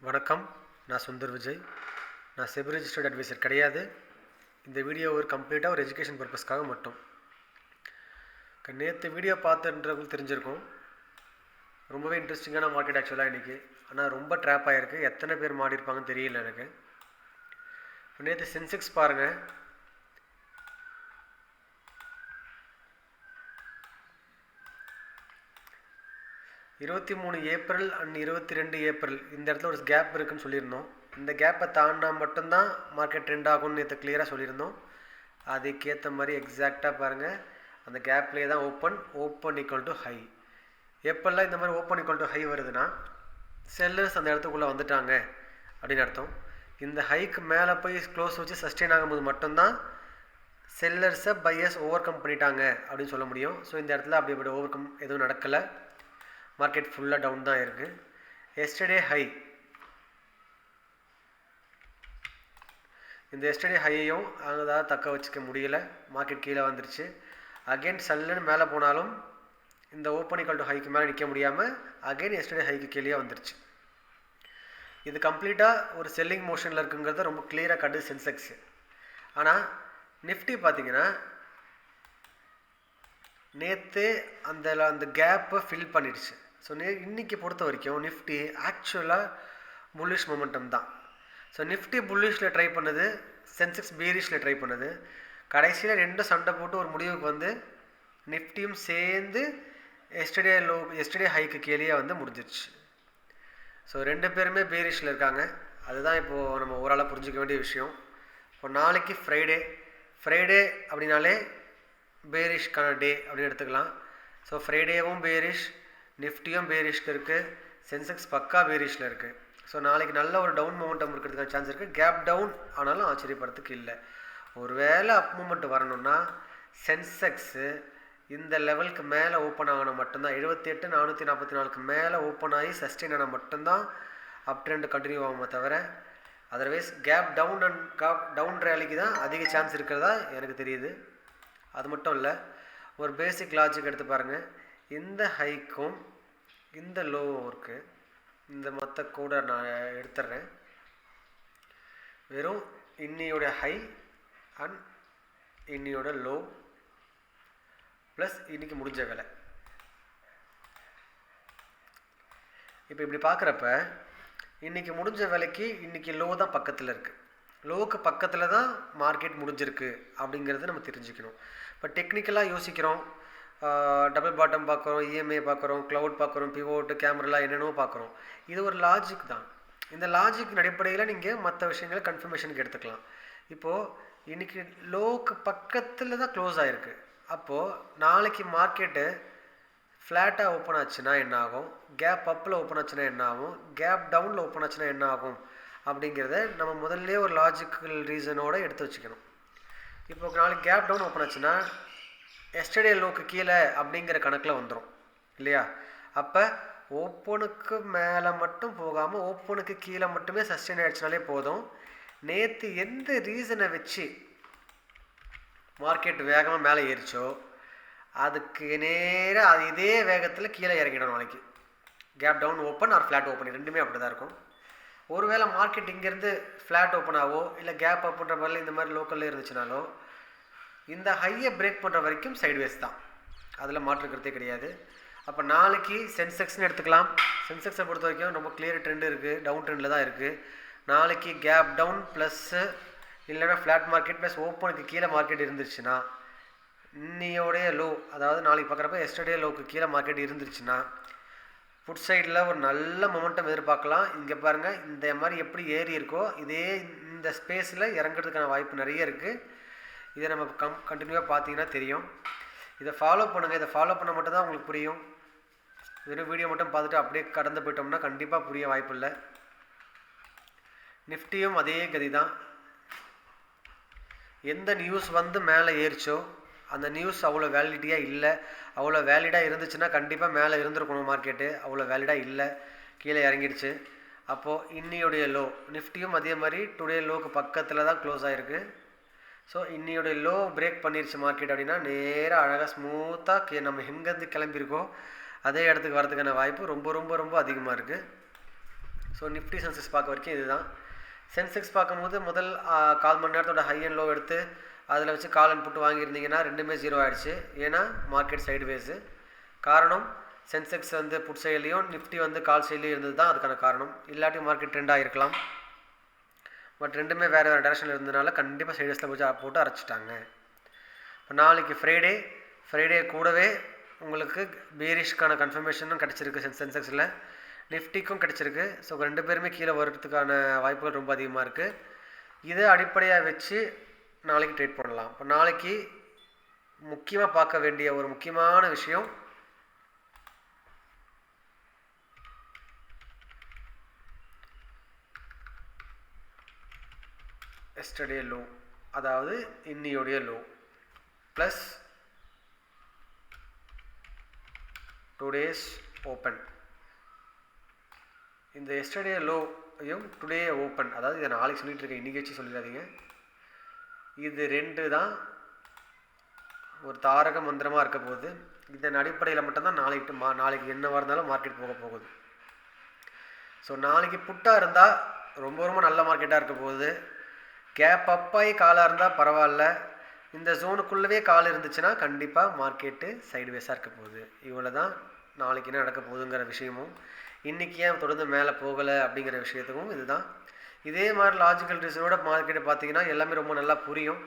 வணக்கம். நான் சுந்தர் விஜய். நான் செபி ரெஜிஸ்டர்ட் அட்வைசர் கிடையாது. இந்த வீடியோ கம்ப்ளீட்டாக ஒரு எஜுகேஷன் பர்பஸ்க்காக மட்டும். நேற்று வீடியோ பார்த்துன்றவங்களுக்கு தெரிஞ்சிருக்கும். ரொம்பவே இன்ட்ரெஸ்டிங்கான மார்க்கெட் ஆக்சுவலாக இன்றைக்கி. ஆனால் ரொம்ப ட்ராப் ஆகிருக்கு. எத்தனை பேர் மாடிருப்பாங்கன்னு தெரியல எனக்கு. இப்போ நேற்று சென்செக்ஸ் பாருங்கள். ஏப்ரல் 23 அண்ட் 22 ஏப்ரல் இந்த இடத்துல ஒரு கேப் இருக்குன்னு சொல்லியிருந்தோம். இந்த கேப்பை தாண்டினா மட்டும்தான் மார்க்கெட் ட்ரெண்ட் ஆகும்னு நேற்று கிளியராக சொல்லியிருந்தோம். அதுக்கேற்ற மாதிரி எக்ஸாக்டாக பாருங்கள், அந்த கேப்லேயே தான் ஓப்பன் ஈக்குவல் டு ஹை. எப்பெல்லாம் இந்த மாதிரி ஓப்பன் ஈக்குவல் டு ஹை வருதுன்னா செல்லர்ஸ் அந்த இடத்துக்குள்ளே வந்துட்டாங்க அப்படின்னு அர்த்தம். இந்த ஹைக்கு மேலே போய் க்ளோஸ் வச்சு சஸ்டெயின் ஆகும்போது மட்டும்தான் செல்லர்ஸை பையர்ஸ் ஓவர் கம் பண்ணிட்டாங்க அப்படின்னு சொல்ல முடியும். ஸோ இந்த இடத்துல அப்படி ஓவர் கம் எதுவும் நடக்கலை. மார்க்கெட் ஃபுல்லாக டவுன் தான் இருக்குது. எஸ்டர்டே ஹை, இந்த எஸ்டர்டே ஹையையும் அங்கதான் தக்க வச்சுக்க முடியல. மார்க்கெட் கீழே வந்துருச்சு. அகெயின் சல்லுன்னு மேலே போனாலும் இந்த ஓப்பன் ஈக்குவல் டு ஹைக்கு மேலே நிற்க முடியாமல் அகெயின் எஸ்டர்டே ஹைக்கு கீழே வந்துருச்சு. இது கம்ப்ளீட்டாக ஒரு செல்லிங் மோஷனில் இருக்குங்கிறத ரொம்ப கிளியராக காட்டுது சென்செக்ஸ். ஆனால் நிஃப்டி பார்த்தீங்கன்னா நேற்று அந்த கேப்பை ஃபில் பண்ணிடுச்சு. ஸோ இன்றைக்கி பொறுத்த வரைக்கும் நிஃப்டி ஆக்சுவலாக புல்லிஷ் மொமெண்டம் தான். ஸோ நிஃப்டி புல்லிஷில் ட்ரை பண்ணுது, சென்செக்ஸ் பீரிஷில் ட்ரை பண்ணுது. கடைசியில் ரெண்டும் சண்டை போட்டு ஒரு முடிவுக்கு வந்து நிஃப்டியும் சேர்ந்து எஸ்டர்டே ஹைக்கு கீழே முடிஞ்சிருச்சு. ஸோ ரெண்டு பேருமே பீரிஷில் இருக்காங்க. அதுதான் இப்போது நம்ம ஓரளவு புரிஞ்சிக்க வேண்டிய விஷயம். இப்போ நாளைக்கு ஃப்ரைடே அப்படின்னாலே பேரிஷ்கான டே அப்படின்னு எடுத்துக்கலாம். ஸோ ஃப்ரைடேவும் பேரிஷ், நிஃப்டியும் பேரிஷ்க்கு இருக்குது, சென்செக்ஸ் பக்கா பேரிஷில் இருக்குது. ஸோ நாளைக்கு நல்ல ஒரு டவுன் மூமெண்டம் இருக்கிறதுக்கான சான்ஸ் இருக்குது. கேப் டவுன் ஆனாலும் ஆச்சரியப்படுறதுக்கு இல்லை. ஒருவேளை அப் மூமெண்ட் வரணும்னா சென்செக்ஸு இந்த லெவலுக்கு மேலே ஓப்பன் ஆகணும் மட்டும்தான். 78,444க்கு மேலே ஓப்பன் ஆகி சஸ்டெயின் ஆனால் மட்டும்தான் அப் ட்ரெண்ட் கண்டினியூ ஆகுமே தவிர அதர்வைஸ் கேப் டவுன் ரேலிக்கு தான் அதிக சான்ஸ் இருக்கிறதா எனக்கு தெரியுது. அது மட்டும் இல்லை, ஒரு பேசிக் லாஜிக் எடுத்து பாருங்கள். இந்த ஹைக்கும் இந்த லோவும் இருக்குது. இந்த மற்ற கூட நான் எடுத்துடுறேன். வெறும் இன்னியோட ஹை அண்ட் இன்னியோட லோ ப்ளஸ் இன்றைக்கி முடிஞ்ச வேலை. இப்போ இப்படி பார்க்குறப்ப இன்றைக்கி முடிஞ்ச வேலைக்கு இன்றைக்கி லோ தான் பக்கத்தில் இருக்குது. லோவுக்கு பக்கத்தில் தான் மார்க்கெட் முடிஞ்சிருக்கு அப்படிங்கிறது நம்ம தெரிஞ்சுக்கணும். இப்போ டெக்னிக்கலாக யோசிக்கிறோம், டபுள் பாட்டம் பார்க்குறோம், இஎம்ஐ பார்க்குறோம், க்ளவுட் பார்க்குறோம், பிவோட்டு, கேமரா என்னென்னோ பார்க்குறோம். இது ஒரு லாஜிக் தான். இந்த லாஜிக் அடிப்படையில் நீங்கள் மற்ற விஷயங்களை கன்ஃபர்மேஷனுக்கு எடுத்துக்கலாம். இப்போது இன்றைக்கி லோவுக்கு பக்கத்தில் தான் க்ளோஸ் ஆகிருக்கு. அப்போது நாளைக்கு மார்க்கெட்டு ஃப்ளாட்டாக ஓப்பன் ஆச்சுன்னா என்ன ஆகும், கேப் அப்பில் ஓப்பன் ஆச்சுன்னா என்ன ஆகும், கேப் டவுனில் ஓப்பன் ஆச்சுன்னா என்ன ஆகும் அப்படிங்கிறத நம்ம முதல்ல ஒரு லாஜிக்கல் ரீசனோடு எடுத்து வச்சுக்கணும். இப்போ நாளைக்கு கேப் டவுன் ஓப்பன் ஆச்சுன்னா எஸ்டர்டே லோக்கு கீழே அப்படிங்கிற கணக்கில் வந்துடும் இல்லையா? அப்போ ஓப்பனுக்கு மேலே மட்டும் போகாமல் ஓப்பனுக்கு கீழே மட்டுமே சஸ்டெயின் ஆகிடுச்சினாலே போதும். நேற்று எந்த ரீசனை வச்சு மார்க்கெட் வேகமாக மேலே ஏறிச்சோ அதுக்கு நேராக அது இதே வேகத்தில் கீழே இறங்கிடும். நாளைக்கு Cape Town open or flat open ரெண்டுமே அப்படி தான் இருக்கும். ஒருவேளை மார்க்கெட் இங்கேருந்து ஃப்ளாட் ஓப்பன் ஆகவோ இல்லை கேப் அப்புன்ற மாதிரி இந்த மாதிரி லோக்கலில் இருந்துச்சுனாலோ இந்த ஹையை பிரேக் பண்ணுற வரைக்கும் சைட்வேஸ் தான், அதில் மாற்றுக்கிறதே கிடையாது. அப்போ நாளைக்கு சென்செக்ஸ்னு எடுத்துக்கலாம். சென்செக்ஸை பொறுத்த வரைக்கும் ரொம்ப கிளியர் ட்ரெண்ட் இருக்குது, டவுன் ட்ரெண்டில் தான் இருக்குது. நாளைக்கு கேப் டவுன் ப்ளஸ்ஸு இல்லைன்னா ஃப்ளாட் மார்க்கெட் ப்ளஸ் ஓப்பனுக்கு கீழே மார்க்கெட் இருந்துருச்சுன்னா இன்னையோடைய லோ, அதாவது நாளைக்கு பார்க்குறப்ப எஸ்டர்டே லோவுக்கு கீழே மார்க்கெட் இருந்துருச்சுன்னா ஃபுட் சைடில் ஒரு நல்ல மொமெண்டம் எதிர்பார்க்கலாம். இங்கே பாருங்கள், இந்த மாதிரி எப்படி ஏறி இருக்கோ இதே இந்த ஸ்பேஸில் இறங்குறதுக்கான வாய்ப்பு நிறைய இருக்குது. இதை நம்ம கண்டினியூவாக பார்த்தீங்கன்னா தெரியும். இதை ஃபாலோ பண்ணுங்கள். இதை ஃபாலோ பண்ண மட்டும் தான் உங்களுக்கு புரியும். வெறும் வீடியோ மட்டும் பார்த்துட்டு அப்படியே கடந்து போயிட்டோம்னா கண்டிப்பாக புரிய வாய்ப்பு இல்லை. நிஃப்டியும் அதே கதி தான். எந்த நியூஸ் மேலே ஏறிச்சோ அந்த நியூஸ் அவ்வளோ வேலிடிட்டியாக இல்லை. அவ்வளோ வேலிடாக இருந்துச்சுன்னா கண்டிப்பாக மேலே இருந்திருக்கணும் மார்க்கெட்டு. அவ்வளோ வேலிடாக இல்லை, கீழே இறங்கிடுச்சு. அப்போது இன்னியோடைய லோ நிஃப்டியும் அதே மாதிரி டுடே லோக்கு பக்கத்தில் தான் க்ளோஸ் ஆகிருக்கு. ஸோ இன்னையோடைய லோ பிரேக் பண்ணிருச்சு மார்க்கெட் அப்படின்னா நேராக அழகாக ஸ்மூத்தாக நம்ம எங்கேருந்து கிளம்பியிருக்கோம் அதே இடத்துக்கு வரதுக்கான வாய்ப்பு ரொம்ப ரொம்ப ரொம்ப அதிகமாக இருக்குது. ஸோ நிஃப்டி சென்செக்ஸ் பார்க்க வரைக்கும் இதுதான். சென்செக்ஸ் பார்க்கும்போது முதல் 1/4 மணி நேரத்தோட ஹை அண்ட் லோ எடுத்து அதில் வச்சு கால் அண்ட் புட்டு வாங்கியிருந்தீங்கன்னா ரெண்டுமே 0 ஆகிடுச்சு. ஏன்னா மார்க்கெட் சைடுவேஸு. காரணம் சென்செக்ஸ் வந்து புட் சைட்லேயும் நிஃப்டி வந்து கால் சைட்லேயும் இருந்தது தான் அதுக்கான காரணம். இல்லாட்டி மார்க்கெட் ட்ரெண்டாக இருக்கலாம். பட் ரெண்டுமே வேறு வேறு டேரக்ஷனில் இருந்ததுனால கண்டிப்பாக சைடுவேஸில் போட்டு அரைச்சிட்டாங்க. இப்போ நாளைக்கு ஃப்ரைடே கூடவே உங்களுக்கு பேரிஷ்க்கான கன்ஃபர்மேஷனும் கிடச்சிருக்கு சென்செக்ஸில், நிஃப்டிக்கும் கிடச்சிருக்கு. ஸோ 2 பேருமே கீழே வர்றதுக்கான வாய்ப்புகள் ரொம்ப அதிகமாக இருக்குது. இதை அடிப்படையாக வச்சு நாளைக்கு ட்ரேட் பண்ணலாம். இப்போ நாளைக்கு முக்கியமாக பார்க்க வேண்டிய ஒரு முக்கியமான விஷயம் எஸ்டர்டே லோ, அதாவது இன்னியோடைய லோ ப்ளஸ் டுடேஸ் ஓப்பன். இந்த எஸ்டர்டே லோவையும் டுடே ஓப்பன், அதாவது இதை நாளைக்கு சொல்லிட்டு இருக்கேன், இன்றைக்கி வச்சு சொல்லிடாதீங்க. இது 2 தான் ஒரு தாரக மந்திரமாக இருக்க போகுது. இதன் அடிப்படையில் மட்டும்தான் நாளைக்கு என்னவாக இருந்தாலும் மார்க்கெட் போகுது. ஸோ நாளைக்கு புட்டாக இருந்தால் ரொம்ப ரொம்ப நல்ல மார்க்கெட்டாக இருக்க போகுது. கேப் அப்பாகி காலாக இருந்தால் பரவாயில்ல. இந்த ஜோனுக்குள்ளவே கால் இருந்துச்சுன்னா கண்டிப்பாக மார்க்கெட்டு சைடுவேஸாக இருக்க போகுது. இவ்வளோ தான் நாளைக்கு என்ன நடக்க போகுதுங்கிற விஷயமும், இன்றைக்கி ஏன் தொடர்ந்து மேலே போகலை அப்படிங்கிற விஷயத்துக்கும் இதுதான். இதே மாதிரி லாஜிக்கல் ரீசனோட மார்க்கெட்டை பார்த்தீங்கன்னா எல்லாமே ரொம்ப நல்லா புரியும்.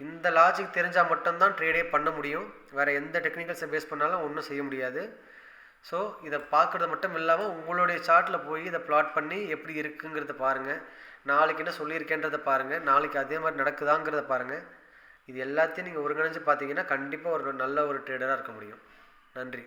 இந்த லாஜிக் தெரிஞ்சால் மட்டும்தான் ட்ரேடே பண்ண முடியும். வேறு எந்த டெக்னிக்கல்ஸை பேஸ் பண்ணாலும் ஒன்றும் செய்ய முடியாது. ஸோ இதை பார்க்குறது மட்டும் இல்லாமல் உங்களுடைய சார்ட்டில் போய் இதை பிளாட் பண்ணி எப்படி இருக்குங்கிறத பாருங்கள். நாளைக்கு என்ன சொல்லியிருக்கேன்றதை பாருங்கள். நாளைக்கு அதே மாதிரி நடக்குதாங்கிறத பாருங்கள். இது எல்லாத்தையும் நீங்கள் ஒருங்கிணைஞ்சு பார்த்தீங்கன்னா கண்டிப்பாக ஒரு நல்ல ஒரு ட்ரேடராக இருக்க முடியும். நன்றி.